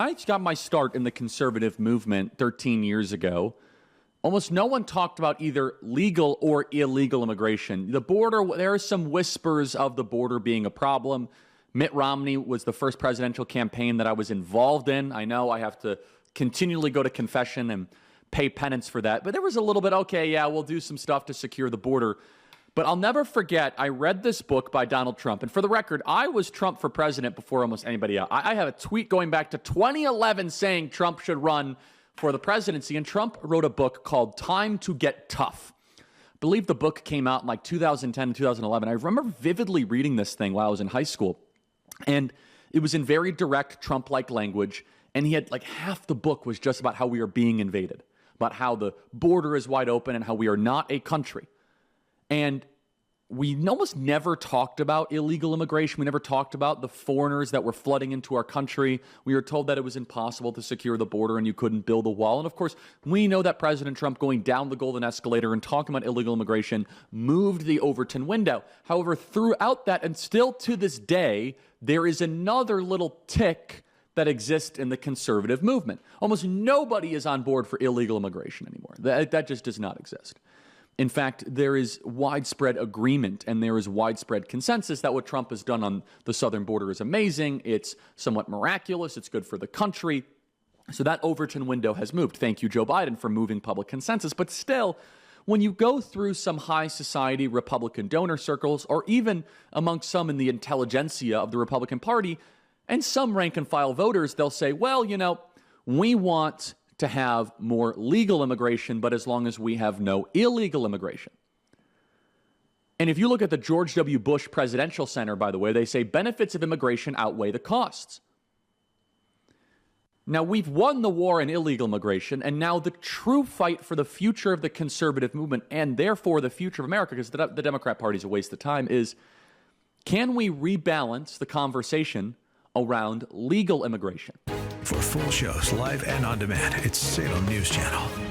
I got my start in the conservative movement 13 years ago, almost no one talked about either legal or illegal immigration. The border, there are some whispers of the border being a problem. Mitt Romney was the first presidential campaign that I was involved in. I know I have to continually go to confession and pay penance for that. But there was a little bit, okay, yeah, we'll do some stuff to secure the border. But I'll never forget, I read this book by Donald Trump. And for the record, I was Trump for president before almost anybody else. I have a tweet going back to 2011 saying Trump should run for the presidency. And Trump wrote a book called Time to Get Tough. I believe the book came out in like 2010 and 2011. I remember vividly reading this thing while I was in high school. And it was in very direct Trump-like language. And he had like half the book was just about how we are being invaded, about how the border is wide open and how we are not a country. And we almost never talked about illegal immigration. We never talked about the foreigners that were flooding into our country. We were told that it was impossible to secure the border and you couldn't build a wall. And of course, we know that President Trump going down the golden escalator and talking about illegal immigration moved the Overton window. However, throughout that, and still to this day, there is another little tick that exists in the conservative movement. Almost nobody is on board for illegal immigration anymore. That just does not exist. In fact, there is widespread agreement and there is widespread consensus that what Trump has done on the southern border is amazing. It's somewhat miraculous. It's good for the country. So that Overton window has moved. Thank you, Joe Biden, for moving public consensus. But still, when you go through some high society Republican donor circles, or even amongst some in the intelligentsia of the Republican Party, and some rank and file voters, they'll say, well, you know, we want to have more legal immigration, but as long as we have no illegal immigration. And if you look at the George W. Bush Presidential Center, by the way, they say benefits of immigration outweigh the costs. Now, we've won the war on illegal immigration, and now the true fight for the future of the conservative movement, and therefore the future of America, because the Democrat Party is a waste of time, is can we rebalance the conversation around legal immigration? For full shows, live and on demand, it's Salem News Channel.